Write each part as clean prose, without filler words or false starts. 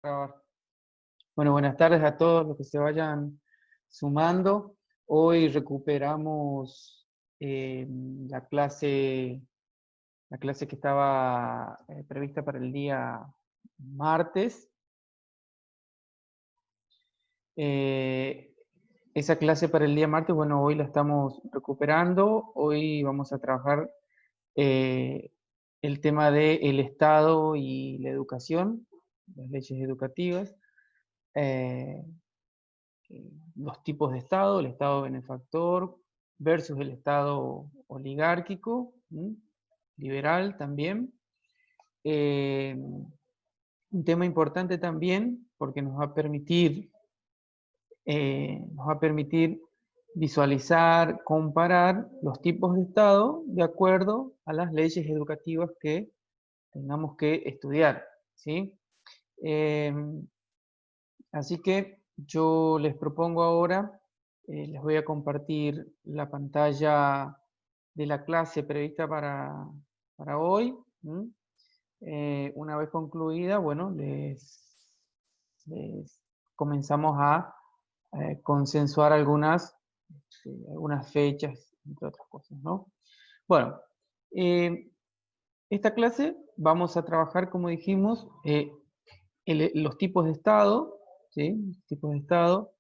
Grabar. Bueno, buenas tardes a todos los que se vayan sumando. Hoy recuperamos la clase que estaba prevista para el día martes. Esa clase para el día martes, bueno, hoy la estamos recuperando. Hoy vamos a trabajar el tema del Estado y la educación, las leyes educativas. Eh, los tipos de Estado, el Estado benefactor versus el Estado oligárquico, liberal también. Un tema importante también porque nos va a permitir visualizar, comparar los tipos de Estado de acuerdo a las leyes educativas que tengamos que estudiar, ¿sí? Así que yo les propongo ahora, les voy a compartir la pantalla de la clase prevista para hoy. Una vez concluida, bueno, les comenzamos a consensuar algunas fechas, entre otras cosas, ¿no? Bueno, esta clase vamos a trabajar, como dijimos, los tipos de Estado, ¿sí? Tipos de Estado.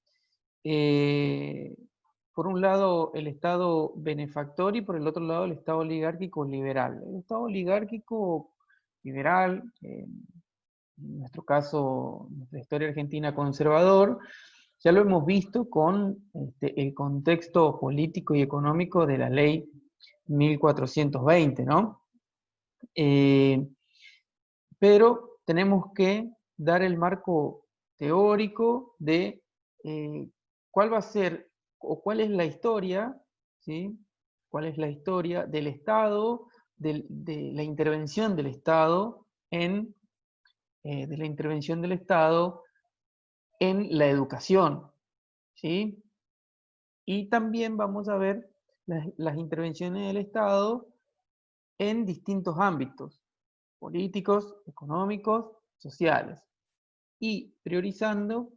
Por un lado, el Estado benefactor y por el otro lado, el Estado oligárquico liberal. El Estado oligárquico liberal, en nuestro caso, nuestra historia argentina conservador, ya lo hemos visto con el contexto político y económico de la ley 1420, ¿no? Pero tenemos que dar el marco teórico de cuál va a ser o cuál es la historia, ¿sí? ¿Cuál es la historia del Estado, de la intervención del Estado en la educación, ¿sí? Y también vamos a ver las intervenciones del Estado en distintos ámbitos, políticos, económicos, sociales, y priorizando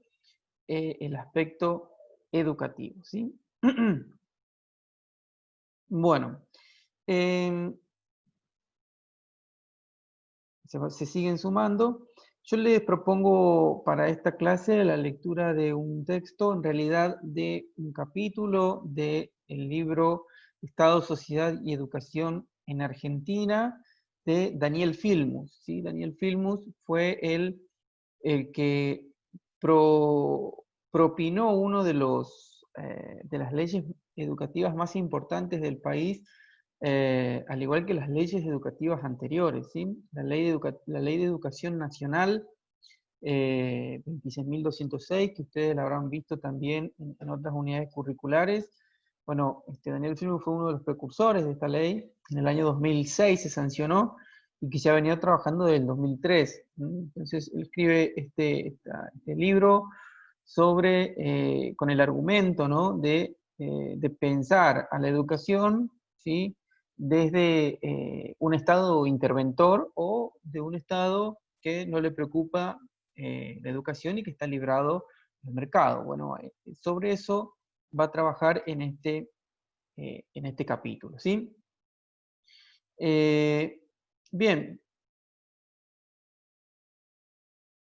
el aspecto educativo, ¿sí? Bueno, eh, se siguen sumando. Yo les propongo para esta clase la lectura de un texto, en realidad de un capítulo del libro Estado, Sociedad y Educación en Argentina, de Daniel Filmus, ¿sí? Daniel Filmus fue el que propinó uno de las leyes educativas más importantes del país, al igual que las leyes educativas anteriores, ¿sí? La ley de Educación Nacional 26.206, que ustedes la habrán visto también en otras unidades curriculares. Bueno, Daniel Filmus fue uno de los precursores de esta ley. En el año 2006 se sancionó y que ya venía trabajando desde el 2003. Entonces, él escribe este libro con el argumento, ¿no? de pensar a la educación, ¿sí? Desde un Estado interventor o de un Estado que no le preocupa la educación y que está librado del mercado. Bueno, sobre eso va a trabajar en este capítulo, ¿sí? Bien,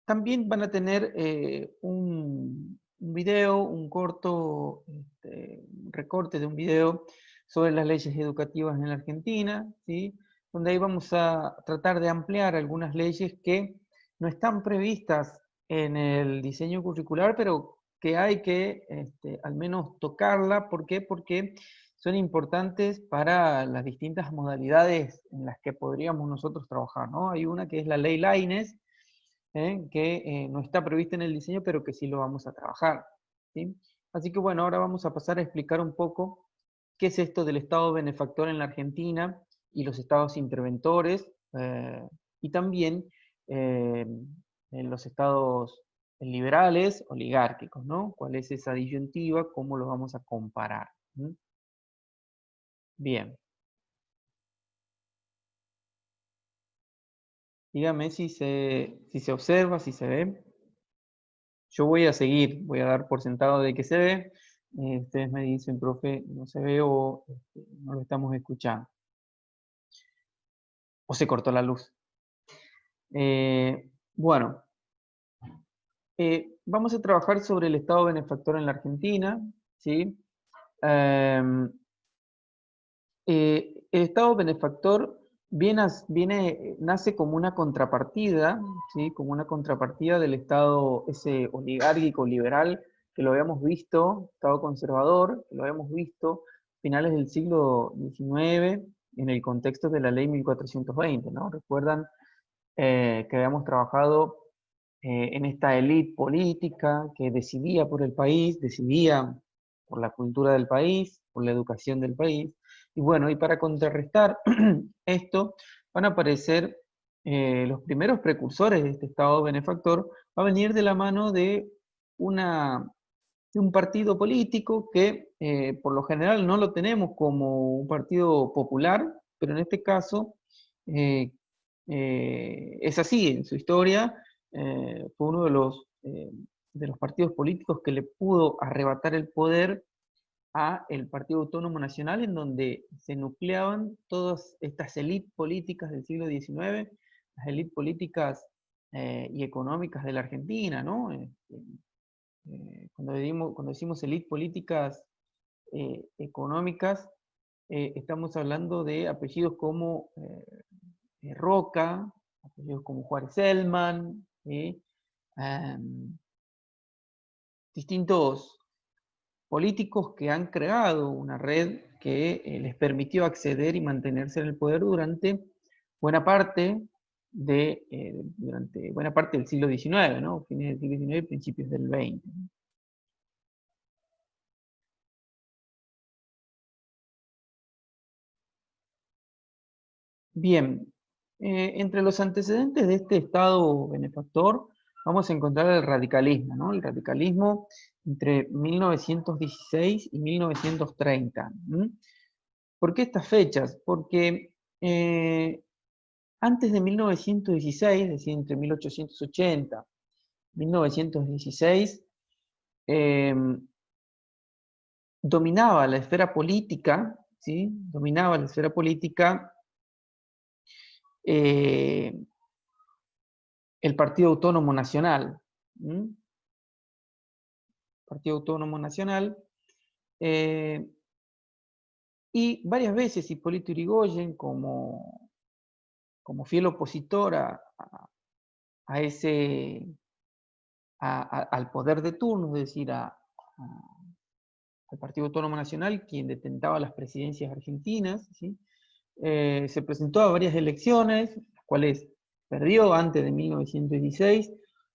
también van a tener un video, un corto un recorte de un video sobre las leyes educativas en la Argentina, ¿sí? Donde ahí vamos a tratar de ampliar algunas leyes que no están previstas en el diseño curricular, pero que hay que al menos tocarla. ¿Por qué? Porque son importantes para las distintas modalidades en las que podríamos nosotros trabajar, ¿no? Hay una que es la ley Lainez, que no está prevista en el diseño, pero que sí lo vamos a trabajar, ¿sí? Así que bueno, ahora vamos a pasar a explicar un poco qué es esto del Estado benefactor en la Argentina y los estados interventores, y también eh, en los estados liberales, oligárquicos, ¿no? ¿Cuál es esa disyuntiva? ¿Cómo lo vamos a comparar? Bien, dígame si se observa, si se ve. Yo voy a seguir, voy a dar por sentado de que se ve. Ustedes me dicen, profe, no se ve o no lo estamos escuchando. O se cortó la luz. Bueno, vamos a trabajar sobre el Estado benefactor en la Argentina, ¿sí? Em, el Estado benefactor nace como una contrapartida, ¿sí? Como una contrapartida del Estado ese oligárquico liberal que lo habíamos visto, Estado conservador, que lo habíamos visto a finales del siglo XIX en el contexto de la ley 1420, ¿no? Recuerdan que habíamos trabajado en esta élite política que decidía por el país, decidía por la cultura del país, por la educación del país. Y bueno, y para contrarrestar esto, van a aparecer los primeros precursores de este Estado benefactor, va a venir de la mano de, de un partido político que por lo general no lo tenemos como un partido popular, pero en este caso eh, es así, en su historia fue uno de los partidos políticos que le pudo arrebatar el poder a el Partido Autónomo Nacional, en donde se nucleaban todas estas élites políticas del siglo XIX, las élites políticas y económicas de la Argentina, ¿no? Cuando decimos élites políticas económicas, estamos hablando de apellidos como Roca, apellidos como Juárez Selman, distintos políticos que han creado una red que les permitió acceder y mantenerse en el poder durante buena parte durante buena parte del siglo XIX, ¿no? Fines del siglo XIX y principios del XX. Bien, entre los antecedentes de este Estado benefactor vamos a encontrar el radicalismo, ¿no? El radicalismo entre 1916 y 1930. ¿Por qué estas fechas? Porque antes de 1916, es decir, entre 1880 y 1916, dominaba la esfera política, ¿sí? Dominaba la esfera política eh, el Partido Autónomo Nacional. Partido Autónomo Nacional. Y varias veces Hipólito Yrigoyen, como fiel opositor a ese, al poder de turno, es decir, al Partido Autónomo Nacional, quien detentaba las presidencias argentinas, ¿sí? Se presentó a varias elecciones, las cuales perdió antes de 1916,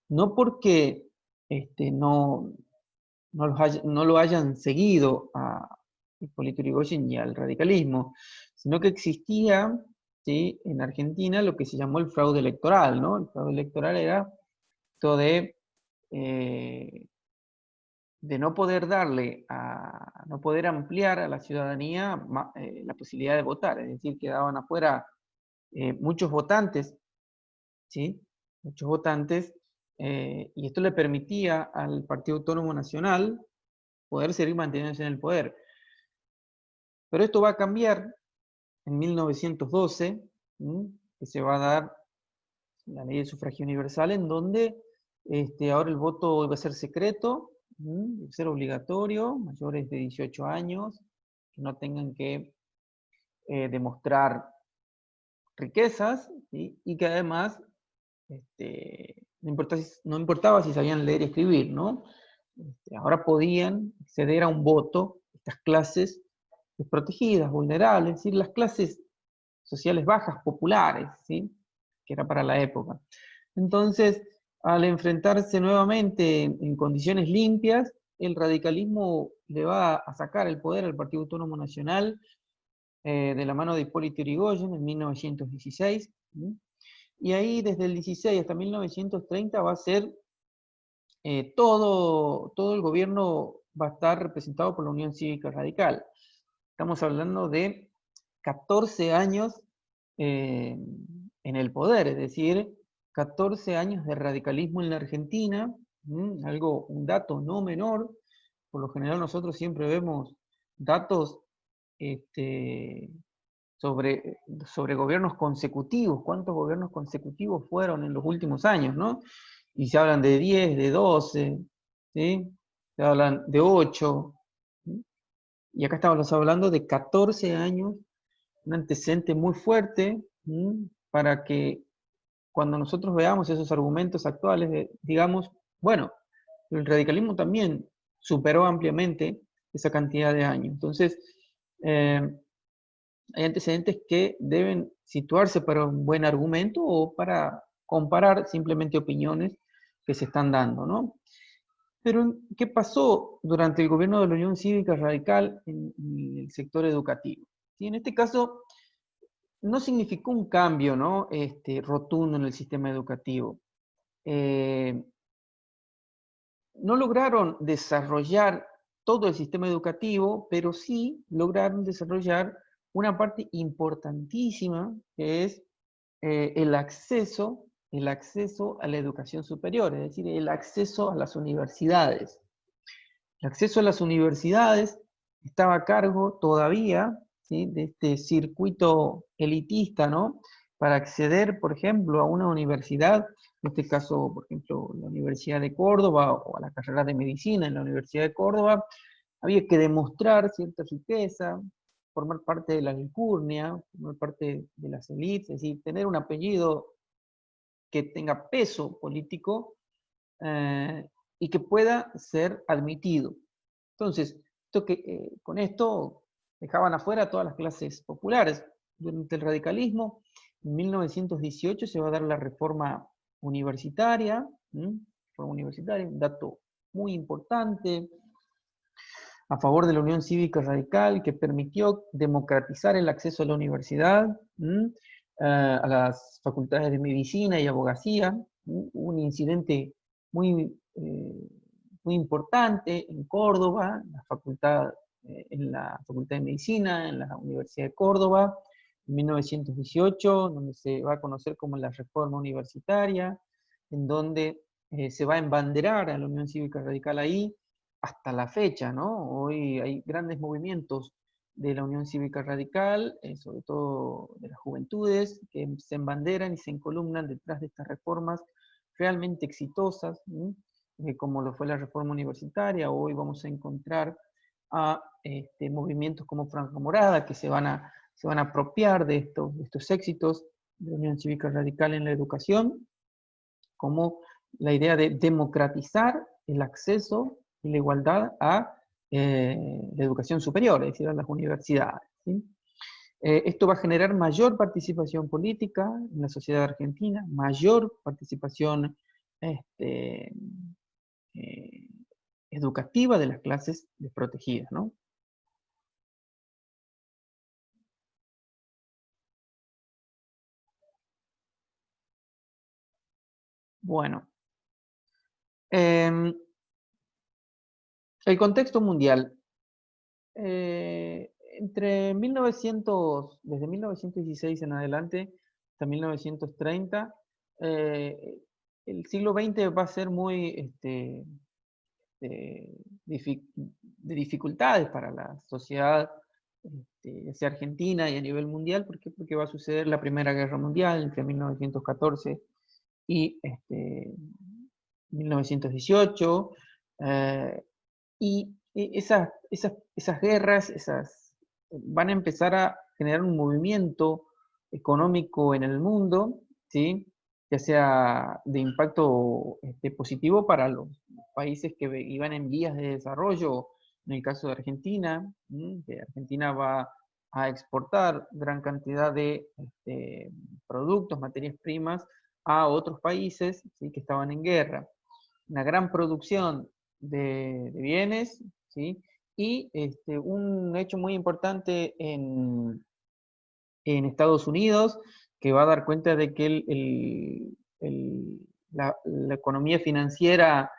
no porque no lo hayan seguido a Hipólito Yrigoyen y al radicalismo, sino que existía, ¿sí?, en Argentina lo que se llamó el fraude electoral, ¿no? El fraude electoral era esto eh, de no poder no poder ampliar a la ciudadanía la posibilidad de votar, es decir, quedaban afuera muchos votantes, ¿sí? Muchos votantes, y esto le permitía al Partido Autónomo Nacional poder seguir manteniéndose en el poder. Pero esto va a cambiar en 1912, que se va a dar la ley de sufragio universal, en donde ahora el voto va a ser secreto, va a ser obligatorio, mayores de 18 años, que no tengan que demostrar riquezas, ¿sí? Y que además no importaba si sabían leer y escribir, ¿no? Ahora podían acceder a un voto estas clases desprotegidas, vulnerables, es decir, las clases sociales bajas, populares, ¿sí?, que era para la época. Entonces, al enfrentarse nuevamente en condiciones limpias, el radicalismo le va a sacar el poder al Partido Autónomo Nacional de la mano de Hipólito Yrigoyen en 1916. Y ahí, desde el 16 hasta 1930, va a ser todo el gobierno va a estar representado por la Unión Cívica Radical. Estamos hablando de 14 años en el poder, es decir, 14 años de radicalismo en la Argentina, Un dato no menor. Por lo general nosotros siempre vemos datos este, sobre gobiernos consecutivos, cuántos gobiernos consecutivos fueron en los últimos años, ¿no? Y se hablan de 10, de 12, ¿sí? Se hablan de 8, ¿sí? Y acá estamos hablando de 14 años, un antecedente muy fuerte, ¿sí? Para que cuando nosotros veamos esos argumentos actuales, digamos, bueno, el radicalismo también superó ampliamente esa cantidad de años. Entonces, eh, hay antecedentes que deben situarse para un buen argumento o para comparar simplemente opiniones que se están dando, ¿no? Pero, ¿qué pasó durante el gobierno de la Unión Cívica Radical en el sector educativo? ¿Sí? En este caso, no significó un cambio, ¿no? Rotundo en el sistema educativo. No lograron desarrollar todo el sistema educativo, pero sí lograron desarrollar una parte importantísima, que es el acceso a la educación superior, es decir, el acceso a las universidades. El acceso a las universidades estaba a cargo todavía, ¿sí?, de este circuito elitista, ¿no? Para acceder, por ejemplo, a una universidad, en este caso, por ejemplo, la Universidad de Córdoba o a la carrera de medicina en la Universidad de Córdoba, había que demostrar cierta riqueza, formar parte de la alcurnia, formar parte de las élites, es decir, tener un apellido que tenga peso político eh, y que pueda ser admitido. Entonces, con esto dejaban afuera a todas las clases populares. Durante el radicalismo, en 1918 se va a dar la reforma universitaria, un dato muy importante, a favor de la Unión Cívica Radical, que permitió democratizar el acceso a la universidad, a las facultades de medicina y abogacía. Un incidente muy, muy importante en Córdoba, en la Facultad de Medicina, en la Universidad de Córdoba, en 1918, donde se va a conocer como la Reforma Universitaria, en donde se va a embanderar a la Unión Cívica Radical ahí, hasta la fecha, ¿no? Hoy hay grandes movimientos de la Unión Cívica Radical, sobre todo de las juventudes, que se embanderan y se encolumnan detrás de estas reformas realmente exitosas, como lo fue la reforma universitaria. Hoy vamos a encontrar a movimientos como Franja Morada, que se van a apropiar de estos éxitos de la Unión Cívica Radical en la educación, como la idea de democratizar el acceso y la igualdad a la educación superior, es decir, a las universidades, ¿sí? Esto va a generar mayor participación política en la sociedad argentina, mayor participación este, eh, educativa de las clases desprotegidas, ¿no? Bueno, eh, el contexto mundial. Entre 1900, desde 1916 en adelante hasta 1930, eh, el siglo XX va a ser muy de, de dificultades para la sociedad, ya sea argentina y a nivel mundial. ¿Por qué? Porque va a suceder la Primera Guerra Mundial entre 1914 y 1918, y esas guerras van a empezar a generar un movimiento económico en el mundo, ¿sí? Ya sea de impacto positivo para los países que iban en vías de desarrollo, en el caso de Argentina, que Argentina va a exportar gran cantidad de productos, materias primas a otros países, ¿sí?, que estaban en guerra. Una gran producción de bienes, ¿sí? Y un hecho muy importante en Estados Unidos, que va a dar cuenta de que la economía financiera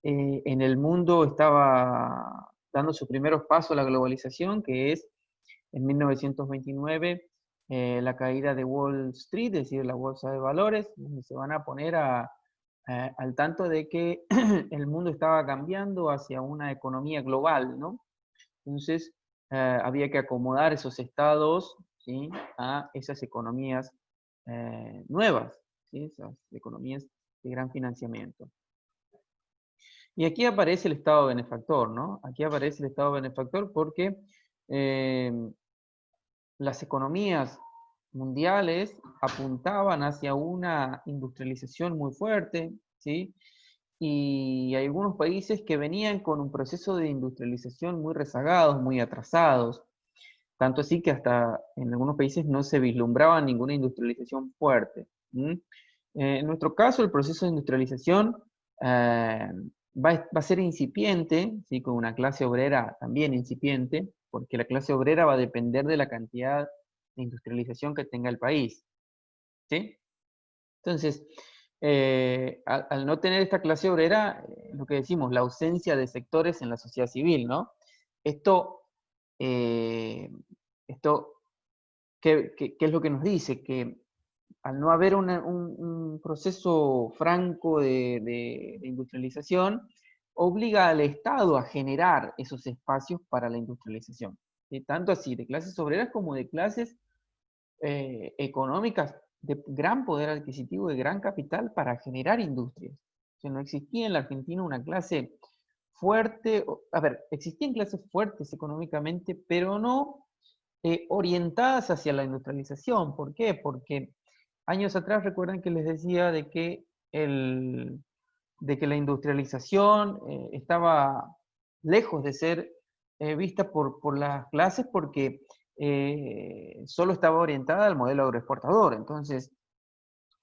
en el mundo estaba dando sus primeros pasos a la globalización, que es en 1929 la caída de Wall Street, es decir, la bolsa de valores, donde se van a poner a al tanto de que el mundo estaba cambiando hacia una economía global, ¿no? Entonces, había que acomodar esos estados, ¿sí?, a esas economías nuevas, ¿sí?, esas economías de gran financiamiento. Y aquí aparece el Estado benefactor, ¿no? Aquí aparece el Estado benefactor porque eh, las economías mundiales apuntaban hacia una industrialización muy fuerte, ¿sí? Y hay algunos países que venían con un proceso de industrialización muy rezagados, muy atrasados, tanto así que hasta en algunos países no se vislumbraba ninguna industrialización fuerte. En nuestro caso, el proceso de industrialización va a ser incipiente, ¿sí?, con una clase obrera también incipiente, porque la clase obrera va a depender de la cantidad de industrialización que tenga el país, ¿sí? Entonces, al no tener esta clase obrera, lo que decimos, la ausencia de sectores en la sociedad civil, ¿no? Esto, eh, esto ¿qué es lo que nos dice? Que al no haber un proceso franco de industrialización, obliga al Estado a generar esos espacios para la industrialización, ¿sí? Tanto así de clases obreras como de clases económicas de gran poder adquisitivo, de gran capital para generar industrias. O sea, no existía en la Argentina una clase fuerte, a ver, existían clases fuertes económicamente, pero no orientadas hacia la industrialización. ¿Por qué? Porque años atrás recuerdan que les decía de que la industrialización estaba lejos de ser vista por las clases porque solo estaba orientada al modelo agroexportador. Entonces,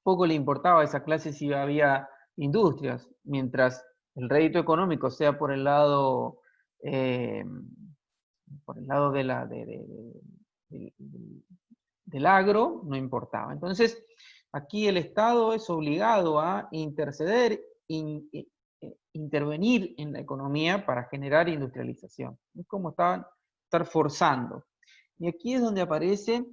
poco le importaba a esa clase si había industrias, mientras el rédito económico sea eh, por el lado del, del agro, no importaba. Entonces, aquí el Estado es obligado a interceder, intervenir en la economía para generar industrialización. Es como estar forzando. Y aquí es donde aparece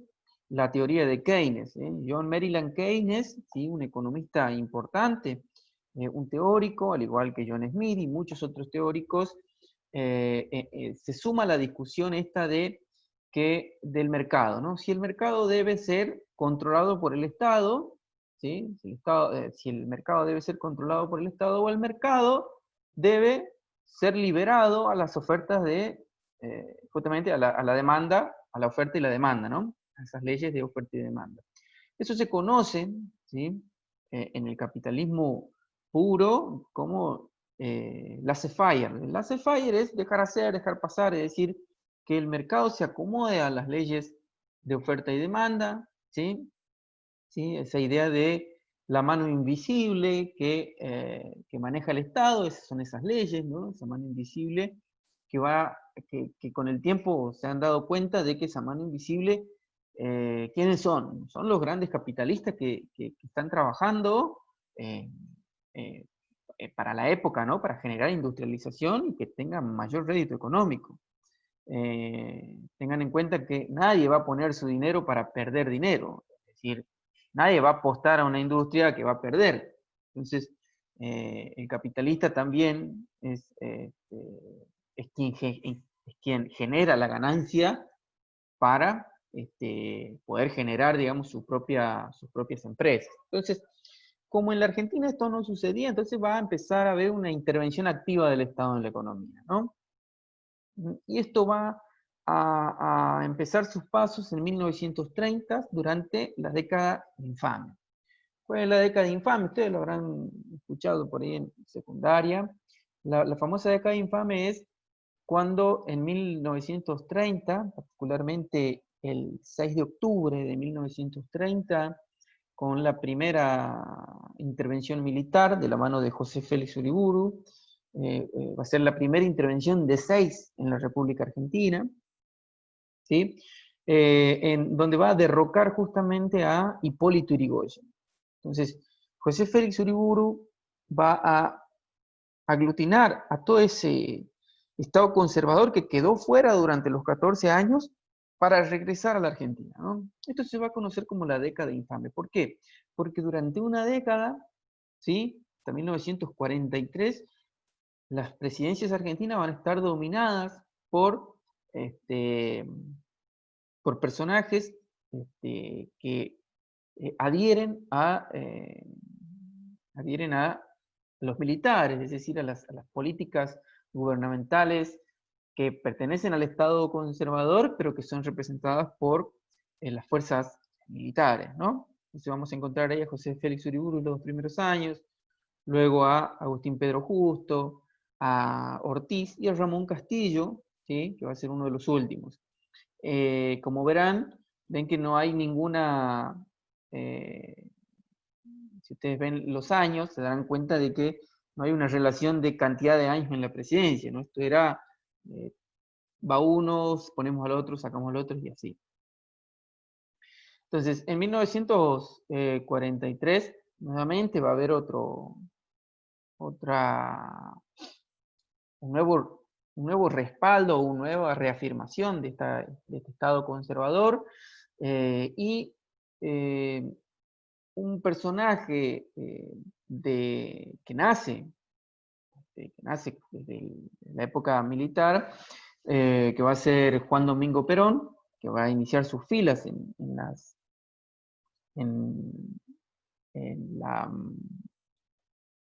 la teoría de Keynes. John Maryland Keynes, ¿sí?, un economista importante, un teórico, al igual que John Smith y muchos otros teóricos, se suma a la discusión esta del mercado, ¿no? Si el mercado debe ser controlado por el Estado, ¿sí? Si el mercado debe ser controlado por el Estado, o el mercado debe ser liberado a las ofertas justamente a la demanda, a la oferta y la demanda, ¿no? A esas leyes de oferta y demanda. Eso se conoce, ¿sí?, en el capitalismo puro como laissez-faire. El laissez-faire es dejar hacer, dejar pasar, es decir, que el mercado se acomode a las leyes de oferta y demanda, ¿sí? ¿Sí? Esa idea de la mano invisible que maneja el Estado, esas son esas leyes, ¿no? Esa mano invisible que con el tiempo se han dado cuenta de que esa mano invisible, ¿quiénes son? Son los grandes capitalistas que están trabajando eh, eh, para la época, ¿no? Para generar industrialización y que tengan mayor rédito económico. Tengan en cuenta que nadie va a poner su dinero para perder dinero. Es decir, nadie va a apostar a una industria que va a perder. Entonces, el capitalista también es quien genera la ganancia para poder generar, digamos, sus propias empresas. Entonces, como en la Argentina esto no sucedía, entonces va a empezar a haber una intervención activa del Estado en la economía, ¿no? Y esto va a empezar sus pasos en 1930 durante la década infame. Fue la década infame, ustedes lo habrán escuchado por ahí en secundaria. La famosa década infame es cuando en 1930, particularmente el 6 de octubre de 1930, con la primera intervención militar de la mano de José Félix Uriburu, va a ser la primera intervención de 6 en la República Argentina, ¿sí? En donde va a derrocar justamente a Hipólito Yrigoyen. Entonces, José Félix Uriburu va a aglutinar a todo ese Estado conservador que quedó fuera durante los 14 años para regresar a la Argentina, ¿no? Esto se va a conocer como la década infame. ¿Por qué? Porque durante una década, ¿sí?, hasta 1943, las presidencias argentinas van a estar dominadas por, por personajes que adhieren a los militares, es decir, a las políticas gubernamentales que pertenecen al Estado conservador, pero que son representadas por las fuerzas militares, ¿no? Entonces vamos a encontrar ahí a José Félix Uriburu en los primeros años, luego a Agustín Pedro Justo, a Ortiz y a Ramón Castillo, ¿sí? Que va a ser uno de los últimos. Como verán, ven que no hay ninguna... si ustedes ven los años, se darán cuenta de que no hay una relación de cantidad de años en la presidencia, ¿no? Esto era, va uno, ponemos al otro, sacamos al otro y así. Entonces, en 1943, nuevamente va a haber un nuevo respaldo, una nueva reafirmación de este Estado conservador, y un personaje que nace desde la época militar, que va a ser Juan Domingo Perón, que va a iniciar sus filas en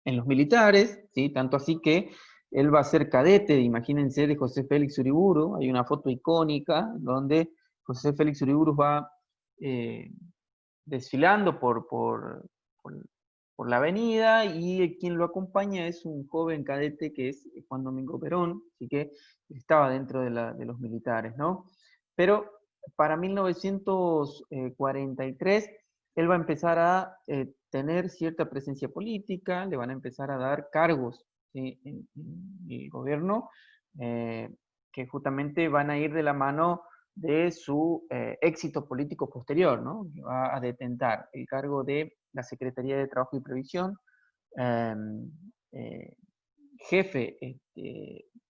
los militares, ¿sí? Tanto así que él va a ser cadete, imagínense, de José Félix Uriburu. Hay una foto icónica donde José Félix Uriburu va desfilando por la avenida, y quien lo acompaña es un joven cadete que es Juan Domingo Perón, así que estaba dentro de los militares, ¿no? Pero para 1943 él va a empezar a tener cierta presencia política, le van a empezar a dar cargos, ¿sí? en el gobierno, que justamente van a ir de la mano de su éxito político posterior, ¿no? Que va a detentar el cargo de la Secretaría de Trabajo y Previsión, jefe,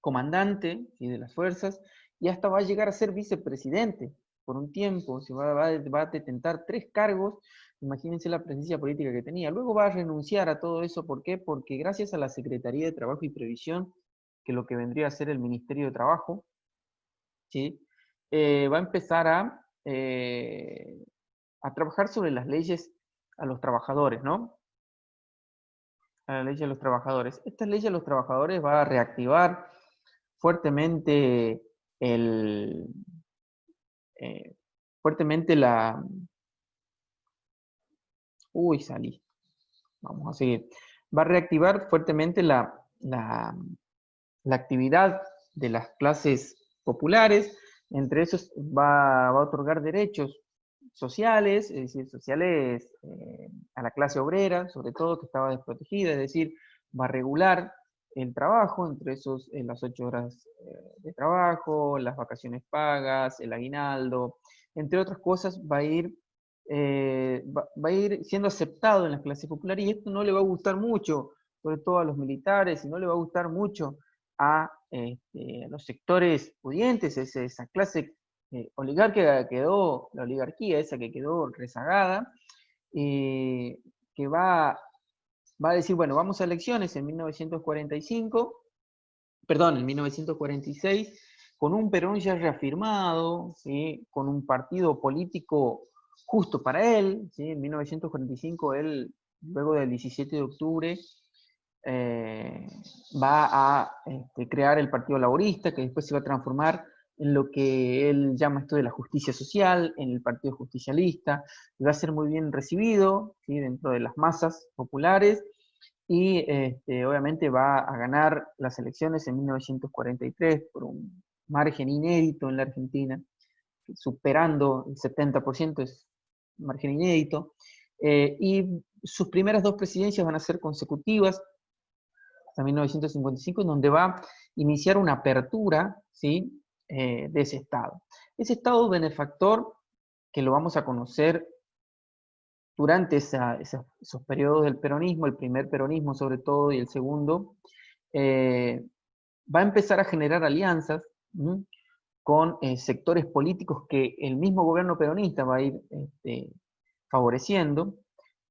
comandante, ¿sí? de las fuerzas, y hasta va a llegar a ser vicepresidente por un tiempo. Va a detentar 3 cargos. Imagínense la presencia política que tenía. Luego va a renunciar a todo eso. ¿Por qué? Porque gracias a la Secretaría de Trabajo y Previsión, que lo que vendría a ser el Ministerio de Trabajo, ¿sí? Va a empezar a trabajar sobre las leyes a los trabajadores, ¿no? A la ley de los trabajadores. Esta ley de los trabajadores va a reactivar fuertemente fuertemente la... Uy, salí. Vamos a seguir. Va a reactivar fuertemente la actividad de las clases populares. Entre esos va a otorgar derechos sociales, es decir, sociales a la clase obrera, sobre todo, que estaba desprotegida, es decir, va a regular el trabajo, entre esos las 8 horas de trabajo, las vacaciones pagas, el aguinaldo, entre otras cosas. Va a ir siendo aceptado en las clases populares, y esto no le va a gustar mucho, sobre todo a los militares, y no le va a gustar mucho a los sectores pudientes, esa clase oligárquica que quedó, la oligarquía esa que quedó rezagada, que va a decir, bueno, vamos a elecciones en 1945, perdón, en 1946, con un Perón ya reafirmado, ¿sí? Con un partido político justo para él, ¿sí? En 1945 él, luego del 17 de octubre, va a crear el Partido Laborista, que después se va a transformar en lo que él llama esto de la justicia social, en el Partido Justicialista, y va a ser muy bien recibido, ¿sí? Dentro de las masas populares, y obviamente va a ganar las elecciones en 1943 por un margen inédito en la Argentina, superando el 70%, es un margen inédito, y sus primeras 2 presidencias van a ser consecutivas, hasta 1955, en donde va a iniciar una apertura, ¿sí? De ese Estado. Ese Estado benefactor, que lo vamos a conocer durante esos periodos del peronismo, el primer peronismo sobre todo y el segundo, va a empezar a generar alianzas con sectores políticos que el mismo gobierno peronista va a ir favoreciendo,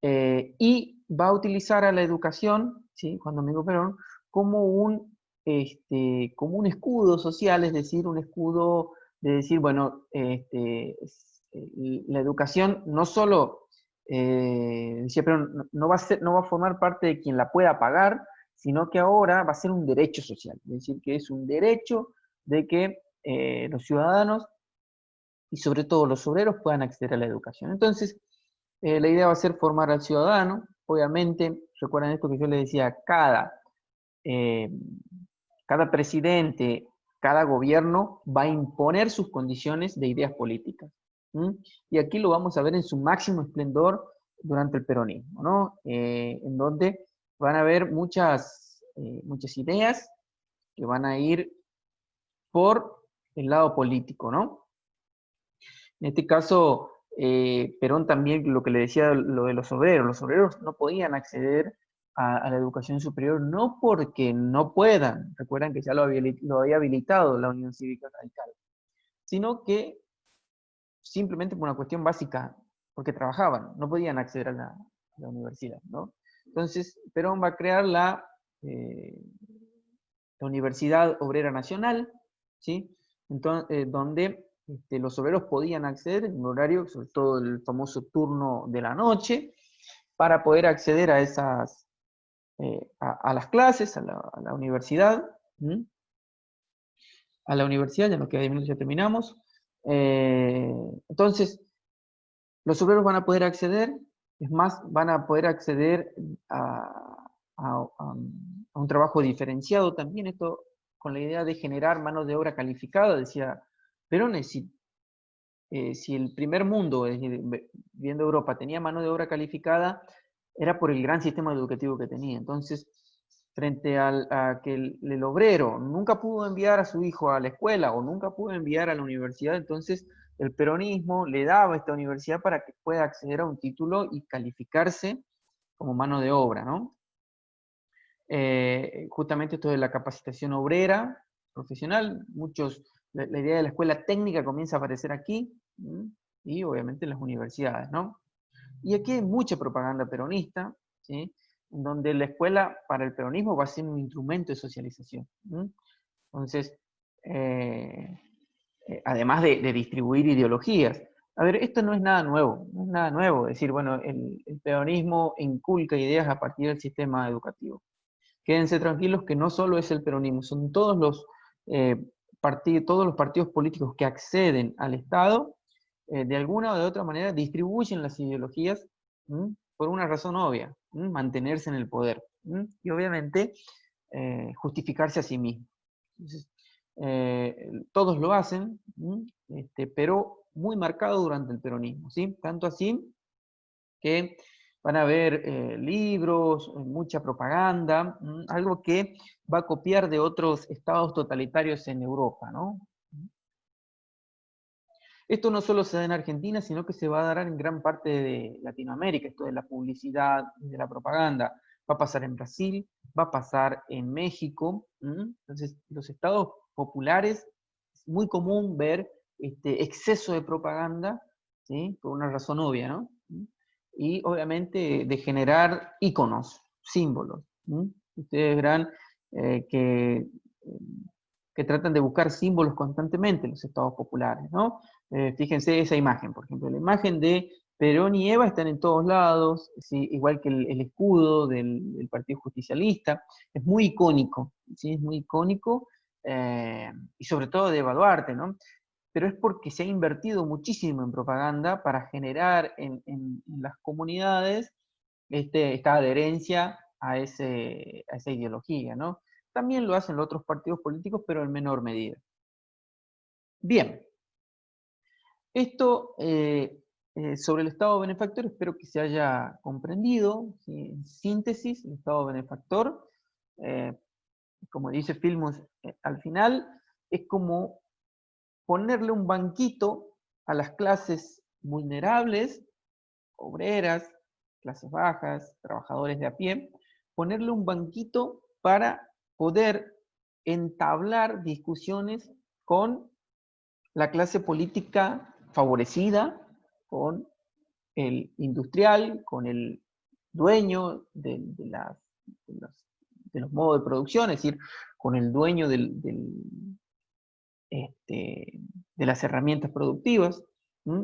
y va a utilizar a la educación, ¿sí? Cuando amigo Perón, como un escudo social, es decir, un escudo de decir, bueno, la educación no solo, decía Perón, no va a ser, no va a formar parte de quien la pueda pagar, sino que ahora va a ser un derecho social, es decir, que es un derecho de que los ciudadanos y sobre todo los obreros puedan acceder a la educación. Entonces, la idea va a ser formar al ciudadano, obviamente, recuerdan esto que yo les decía, eh, cada presidente, cada gobierno va a imponer sus condiciones de ideas políticas. ¿Mm? Y aquí lo vamos a ver en su máximo esplendor durante el peronismo, ¿no? En donde van a haber muchas ideas que van a ir por el lado político, ¿no? En este caso, Perón también, lo que le decía, lo de los obreros no podían acceder a la educación superior, no porque no puedan, recuerdan que ya lo había habilitado la Unión Cívica Radical, sino que simplemente por una cuestión básica, porque trabajaban, no podían acceder a la universidad, ¿no? Entonces, Perón va a crear la Universidad Obrera Nacional, ¿sí? Entonces, donde los obreros podían acceder en un horario, sobre todo el famoso turno de la noche, para poder acceder a a las clases, a la universidad. ¿Mm? A la universidad, ya nos queda 10 minutos, ya terminamos. Entonces, los obreros van a poder acceder, es más, van a poder acceder a un trabajo diferenciado también, esto con la idea de generar mano de obra calificada, decía Perón, si el primer mundo, es decir, viendo Europa, tenía mano de obra calificada, era por el gran sistema educativo que tenía. Entonces, frente a que el obrero nunca pudo enviar a su hijo a la escuela o nunca pudo enviar a la universidad, entonces el peronismo le daba a esta universidad para que pueda acceder a un título y calificarse como mano de obra, ¿no? Justamente esto de la capacitación obrera, profesional, la idea de la escuela técnica comienza a aparecer aquí, y obviamente en las universidades, ¿no? Y aquí hay mucha propaganda peronista, ¿sí? En donde la escuela para el peronismo va a ser un instrumento de socialización. Entonces, eh, además de distribuir ideologías. A ver, esto no es nada nuevo, no es nada nuevo. Decir, bueno, el peronismo inculca ideas a partir del sistema educativo. Quédense tranquilos que no solo es el peronismo, son todos los partidos políticos que acceden al Estado, de alguna o de otra manera distribuyen las ideologías, por una razón obvia, mantenerse en el poder, y obviamente justificarse a sí mismos. Entonces, todos lo hacen, pero muy marcado durante el peronismo, ¿sí? Tanto así que van a ver libros, mucha propaganda, algo que va a copiar de otros estados totalitarios en Europa, ¿no? Esto no solo se da en Argentina, sino que se va a dar en gran parte de Latinoamérica, esto de la publicidad, de la propaganda. Va a pasar en Brasil, va a pasar en México. Entonces, los estados populares, es muy común ver exceso de propaganda, ¿sí? Por una razón obvia, ¿no? Y obviamente de generar íconos, símbolos. Ustedes verán eh, que, eh, que tratan de buscar símbolos constantemente en los estados populares, ¿no? Fíjense esa imagen, por ejemplo, la imagen de Perón y Eva están en todos lados, ¿sí? Igual que el escudo del Partido Justicialista, es muy icónico, ¿sí? Es muy icónico, y sobre todo de Eva Duarte, ¿no? Pero es porque se ha invertido muchísimo en propaganda para generar en las comunidades esta adherencia a esa ideología, ¿no? También lo hacen los otros partidos políticos, pero en menor medida. Bien, esto sobre el Estado benefactor espero que se haya comprendido. ¿Sí? En síntesis, el Estado benefactor, eh, como dice Filmus, al final es como ponerle un banquito a las clases vulnerables, obreras, clases bajas, trabajadores de a pie, ponerle un banquito para poder entablar discusiones con la clase política favorecida, con el industrial, con el dueño de los modos de producción, es decir, con el dueño de las herramientas productivas.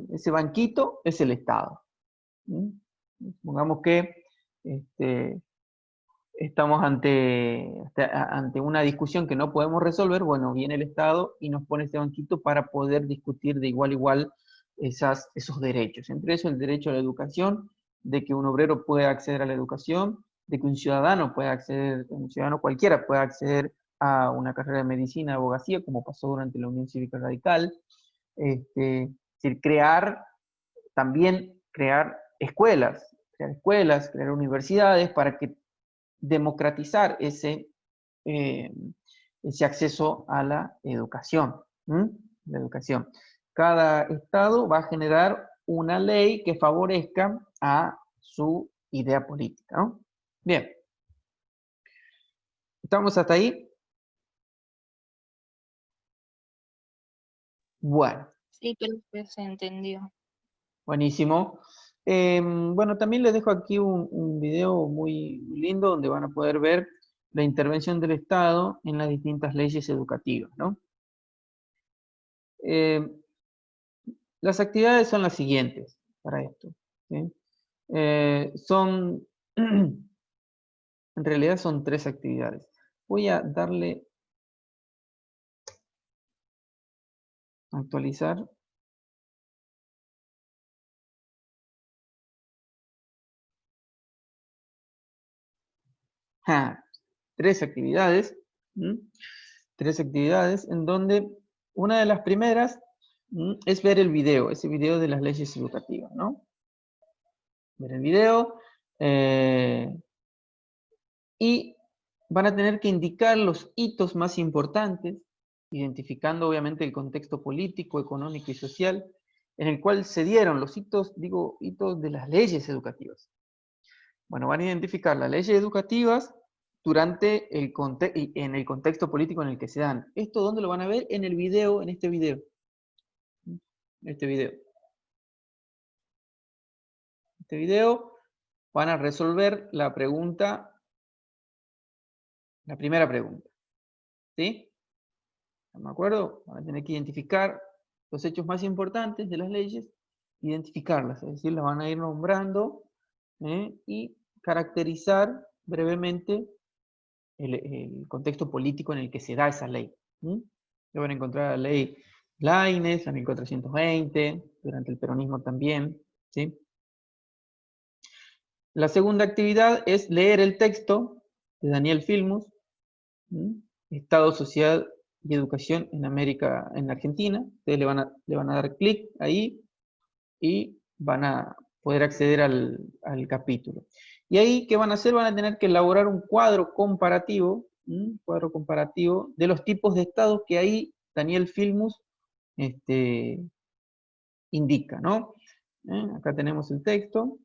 Ese banquito es el Estado. Supongamos que estamos ante una discusión que no podemos resolver. Bueno, viene el Estado y nos pone este banquito para poder discutir de igual a igual esos derechos. Entre eso, el derecho a la educación, de que un obrero pueda acceder a la educación, de que un ciudadano pueda acceder, un ciudadano cualquiera pueda acceder a una carrera de medicina, abogacía, como pasó durante la Unión Cívica Radical. Es decir, también crear escuelas, crear universidades para que democratizar eh, ese acceso a la educación. La educación. Cada estado va a generar una ley que favorezca a su idea política, ¿no? Bien. ¿Estamos hasta ahí? Bueno. Sí, creo que se entendió. Buenísimo. Bueno, también les dejo aquí un video muy lindo donde van a poder ver la intervención del Estado en las distintas leyes educativas, ¿no? Las actividades son las siguientes para esto, ¿sí? En realidad son 3 actividades. Voy a darle a actualizar. Ah, 3 actividades. 3 actividades en donde una de las primeras es ver el video, ese video de las leyes educativas, ¿no? Ver el video y van a tener que indicar los hitos más importantes, identificando obviamente el contexto político, económico y social en el cual se dieron los hitos, digo, hitos de las leyes educativas. Bueno, van a identificar las leyes educativas durante en el contexto político en el que se dan. ¿Esto dónde lo van a ver? En el video, en este video. Este video van a resolver la pregunta, la primera pregunta. ¿Sí? ¿No me acuerdo? Van a tener que identificar los hechos más importantes de las leyes, identificarlas, es decir, las van a ir nombrando y caracterizar brevemente el contexto político en el que se da esa ley. Le van a encontrar la ley Laínez, la 1420, durante el peronismo también. ¿Sí? La segunda actividad es leer el texto de Daniel Filmus, Estado, Sociedad y Educación en América, en Argentina. Ustedes le van a dar clic ahí y van a poder acceder al capítulo. Y ahí, ¿qué van a hacer? Van a tener que elaborar un cuadro comparativo de los tipos de estados que ahí Daniel Filmus indica, ¿no? Acá tenemos el texto.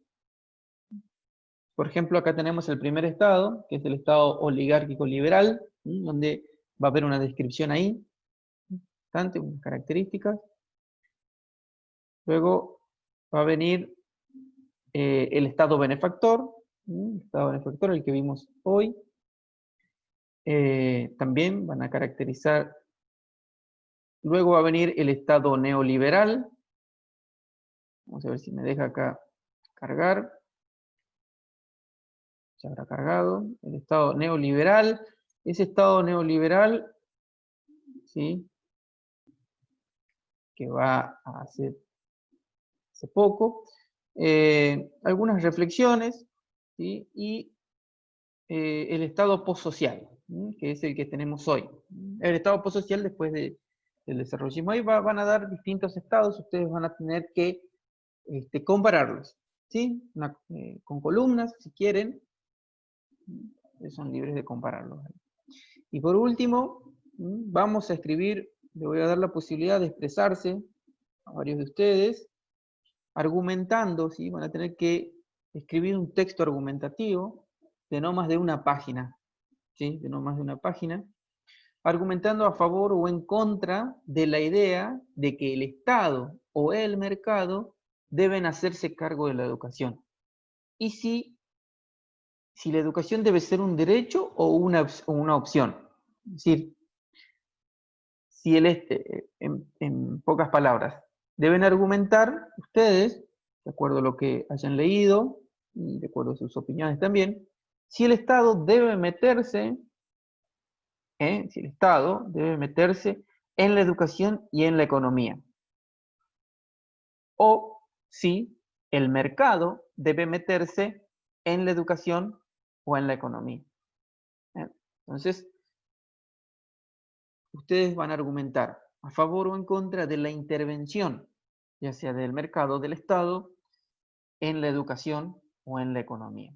Por ejemplo, acá tenemos el primer estado, que es el estado oligárquico liberal, donde va a haber una descripción ahí, bastante, unas características. Luego va a venir el estado benefactor, el que vimos hoy. También van a caracterizar. Luego va a venir el estado neoliberal. Vamos a ver si me deja acá cargar. Se habrá cargado. El estado neoliberal. Ese estado neoliberal, ¿sí?, que va a hacer hace poco. Algunas reflexiones, ¿sí? Y el estado postsocial, que es el que tenemos hoy. El estado postsocial después del desarrollismo. Ahí van a dar distintos estados, ustedes van a tener que compararlos, ¿sí? Con columnas, si quieren, son libres de compararlos. Y por último, vamos a escribir, le voy a dar la posibilidad de expresarse a varios de ustedes, argumentando, ¿sí? Van a tener que escribir un texto argumentativo de no más de una página, ¿sí? De no más de una página, argumentando a favor o en contra de la idea de que el Estado o el mercado deben hacerse cargo de la educación. Y si si la educación debe ser un derecho o una opción. Es decir, si en pocas palabras, deben argumentar ustedes, de acuerdo a lo que hayan leído, y de acuerdo a sus opiniones también, si el Estado debe meterse, si el Estado debe meterse en la educación y en la economía. O si el mercado debe meterse en la educación o en la economía. Entonces, ustedes van a argumentar a favor o en contra de la intervención, ya sea del mercado o del Estado, en la educación o en la economía.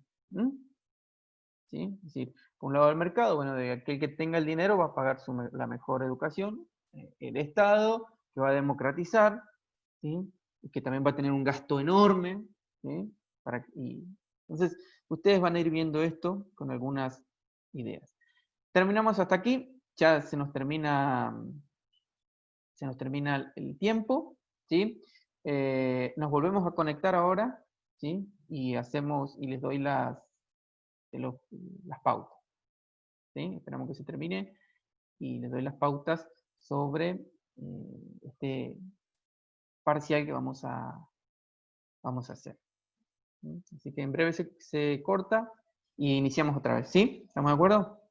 ¿Sí? Es decir, por un lado del mercado, bueno, de aquel que tenga el dinero va a pagar la mejor educación, el Estado, que va a democratizar, ¿sí? Y que también va a tener un gasto enorme, ¿sí? Entonces, ustedes van a ir viendo esto con algunas ideas. Terminamos hasta aquí, ya se nos termina el tiempo, ¿sí? Nos volvemos a conectar ahora, ¿sí? Y les doy las pautas, ¿sí? Esperamos que se termine y les doy las pautas sobre este parcial que vamos a hacer. ¿Sí? Así que en breve se corta y iniciamos otra vez, ¿sí? ¿Estamos de acuerdo?